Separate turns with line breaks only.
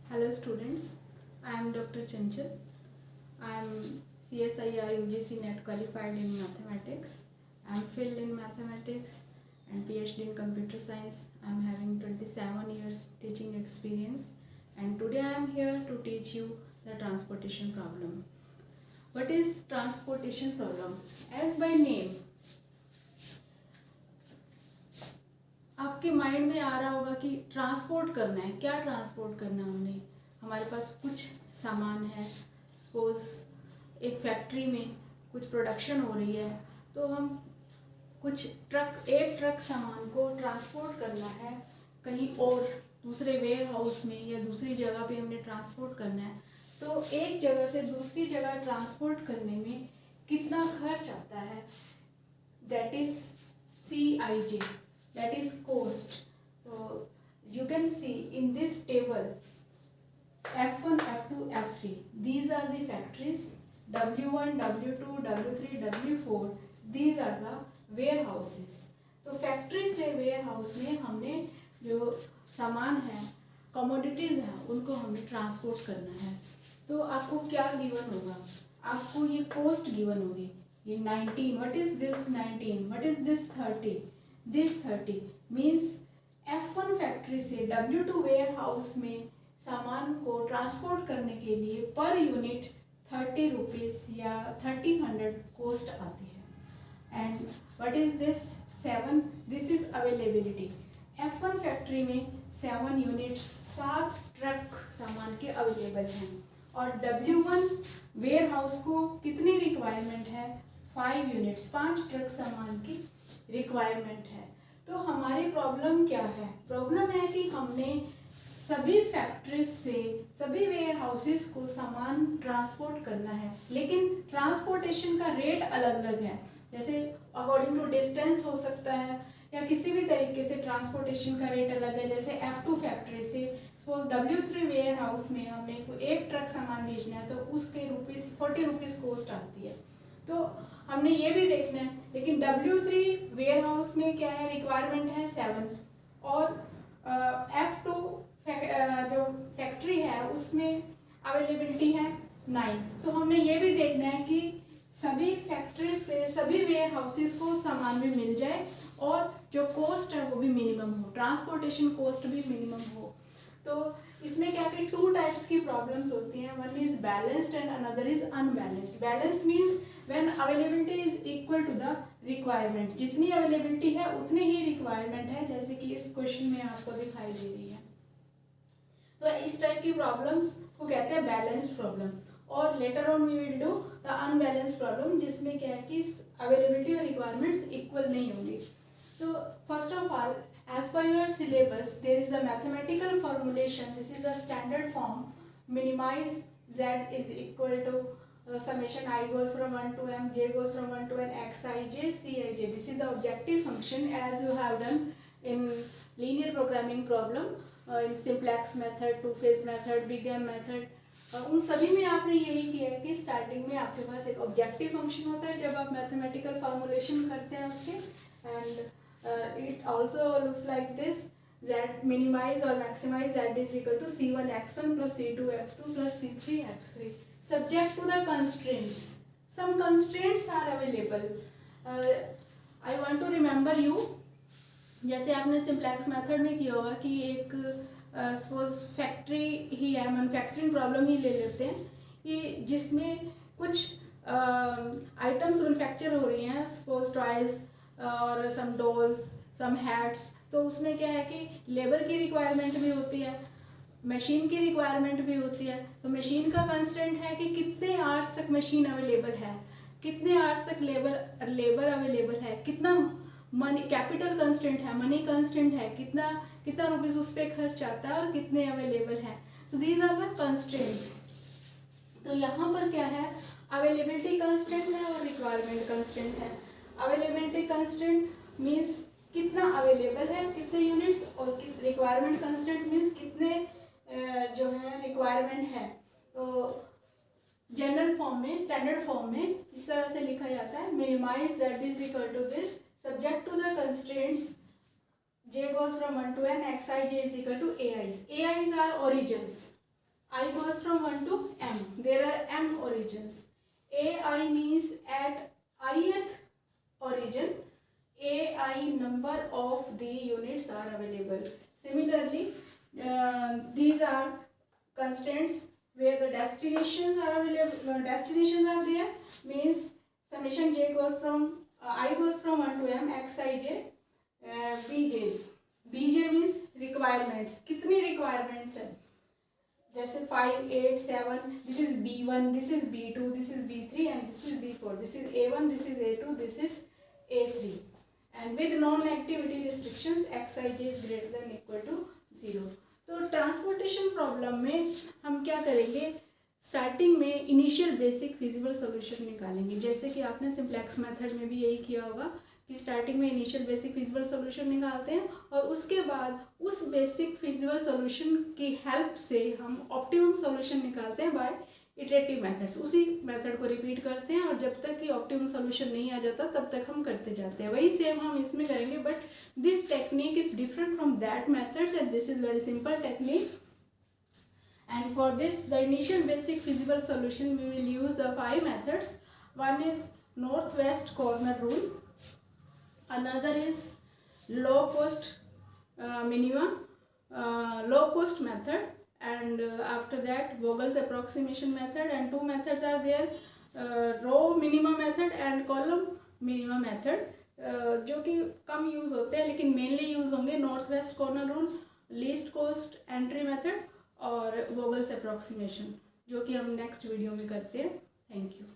Hello students, I am Dr. Chanchal. I am CSIR UGC NET qualified in mathematics. I am filled in mathematics and PhD in computer science. I am having 27 years teaching experience and today I am here to teach you the transportation problem. What is transportation problem? As by name, आपके mind में आ रहा होगा कि transport करना है. क्या transport करना है हमने? हमारे पास कुछ सामान है, सपोज एक फैक्ट्री में कुछ प्रोडक्शन हो रही है, तो हम एक ट्रक सामान को ट्रांसपोर्ट करना है कहीं और दूसरे वेयर हाउस में या दूसरी जगह पे हमने ट्रांसपोर्ट करना है. तो एक जगह से दूसरी जगह ट्रांसपोर्ट करने में कितना खर्च आता है, that is CIJ, that is cost. So you can see in this table F1, F2, F3, these are the factories. W1, W2, W3, W4, these are the warehouses. तो फैक्ट्री से वेयर हाउस में हमने जो सामान है, commodities हैं, उनको हमें ट्रांसपोर्ट करना है. तो आपको क्या गिवन होगा? आपको ये कॉस्ट गिवन होगी. ये 19, what is this 19, what is this 30, this 30 means F1 factory से W2 वेयर हाउस में सामान को ट्रांसपोर्ट करने के लिए पर यूनिट 30 रुपीज़ या 30 कॉस्ट आती है. And what is this 7, this is availability. F1 factory में 7 यूनिट्स 7 ट्रक सामान के अवेलेबल हैं और W1 वेयर हाउस को कितनी रिक्वायरमेंट है? 5 यूनिट्स, 5 ट्रक सामान की रिक्वायरमेंट है. तो हमारी प्रॉब्लम क्या है? प्रॉब्लम है कि हमने सभी फैक्ट्रीज से सभी वेयर हाउसेस को सामान ट्रांसपोर्ट करना है, लेकिन ट्रांसपोर्टेशन का रेट अलग अलग है. जैसे अकॉर्डिंग टू डिस्टेंस हो सकता है या किसी भी तरीके से ट्रांसपोर्टेशन का रेट अलग है. जैसे F2 फैक्ट्री से सपोज W3 वेयर हाउस में हमने एक ट्रक सामान भेजना है तो उसके 40 रुपीज़ कॉस्ट आती है. तो हमने ये भी देखना है. लेकिन W3 वेयर हाउस में क्या है, रिक्वायरमेंट है 7 और F2 जो फैक्ट्री है उसमें अवेलेबिलिटी है 9. तो हमने ये भी देखना है कि सभी फैक्ट्रीज से सभी वेयर हाउसेस को सामान भी मिल जाए और जो कॉस्ट है वो भी मिनिमम हो, ट्रांसपोर्टेशन कॉस्ट भी मिनिमम हो. तो इसमें क्या कि 2 टाइप्स की प्रॉब्लम्स होती हैं. One is balanced and another is unbalanced. Balanced means when availability is equal to the requirement. जितनी अवेलेबिलिटी है उतनी ही रिक्वायरमेंट है, जैसे कि इस क्वेश्चन में आपको दिखाई दे रही है. तो इस टाइप की प्रॉब्लम्स को कहते हैं बैलेंस्ड प्रॉब्लम. और later on we will do the unbalanced problem, जिसमें क्या है कि अवेलेबिलिटी और रिक्वायरमेंट्स इक्वल नहीं होंगी. तो first of all, as per your syllabus, there is the mathematical formulation. This is the standard form. Minimize z is equal to summation I goes from 1 to m, j goes from 1 to n, xij, cij. This is the objective function as you have done in linear programming problem, in simplex method, two phase method, big M method. उन सभी में आपने यही किया है कि starting में आपके पास एक ऑब्जेक्टिव फंक्शन होता है जब आप मैथमेटिकल फॉर्मुलेशन करते हैं उसके. And it also looks like this: z minimize or maximize z is equal to c1 x1 plus c2 x2 plus c3 x3 subject to the constraints. Some constraints are available. I want to remember you, जैसे आपने simplex method में किया होगा कि एक suppose factory ही है, manufacturing problem ही ले लेते हैं कि जिसमें कुछ आइटम्स मैन्युफैक्चर हो रही हैं, सपोज टॉयज और सम डॉल्स, सम हैट्स. तो उसमें क्या है कि लेबर की रिक्वायरमेंट भी होती है, मशीन की रिक्वायरमेंट भी होती है. तो मशीन का कंस्ट्रेंट है कि कितने आवर्स तक मशीन अवेलेबल है, कितने आवर्स तक लेबर अवेलेबल है, कितना मनी, कैपिटल कंस्ट्रेंट है, मनी कंस्ट्रेंट है, कितना रुपीज़ उस पर खर्च आता है और कितने अवेलेबल है. तो दीज आर द कंस्ट्रेंट्स. तो यहाँ पर क्या है, अवेलेबिलिटी कंस्ट्रेंट है और रिक्वायरमेंट कंस्ट्रेंट है. अवेलेबिलिटी कंस्ट्रेंट मीन्स कितना अवेलेबल है, कितने यूनिट्स, और रिक्वायरमेंट कंस्ट्रेंट मीन्स कितने जो है रिक्वायरमेंट है. तो जनरल फॉर्म में, स्टैंडर्ड फॉर्म में इस तरह से लिखा जाता है: minimize z is equal to this subject to the constraints j goes from 1 to n, xij is equal to ai's. ai's are origins. I goes from 1 to m. There are m origins. ai means at ith origin, ai number of the units are available. Similarly, these are constraints where the destinations are available. Destinations are there means summation j goes from I goes from 1 to m xij bj's. bj means requirements. कितनी requirements है, जैसे 5 8 7, this is b1, this is b2, this is b3 and this is b4, this is a1, this is a2, this is a3 and with non-activity restrictions xij is greater than equal to 0. तो transportation problem में हम क्या करेंगे, starting में initial basic feasible solution निकालेंगे, जैसे कि आपने सिंप्लेक्स मेथड में भी यही किया होगा कि स्टार्टिंग में इनिशियल बेसिक फिजिबल सॉल्यूशन निकालते हैं और उसके बाद उस बेसिक फिजिबल सॉल्यूशन की हेल्प से हम ऑप्टिमम सॉल्यूशन निकालते हैं बाय इटरेटिव मेथड्स. उसी मेथड को रिपीट करते हैं और जब तक कि ऑप्टिमम सॉल्यूशन नहीं आ जाता तब तक हम करते जाते हैं. वही सेम हम इसमें करेंगे, but this technique is different from that methods and this is very simple technique. And for this, the initial basic feasible solution, we will use the 5 methods. One is northwest corner rule. Another is low cost low cost method, and after that Vogel's approximation method, and 2 methods are there, row minima method and column minima method, जो कि कम use होते हैं लेकिन mainly use होंगे north west corner rule, least cost entry method और वोगल्स approximation, जो कि हम नेक्स्ट वीडियो में करते हैं. Thank you.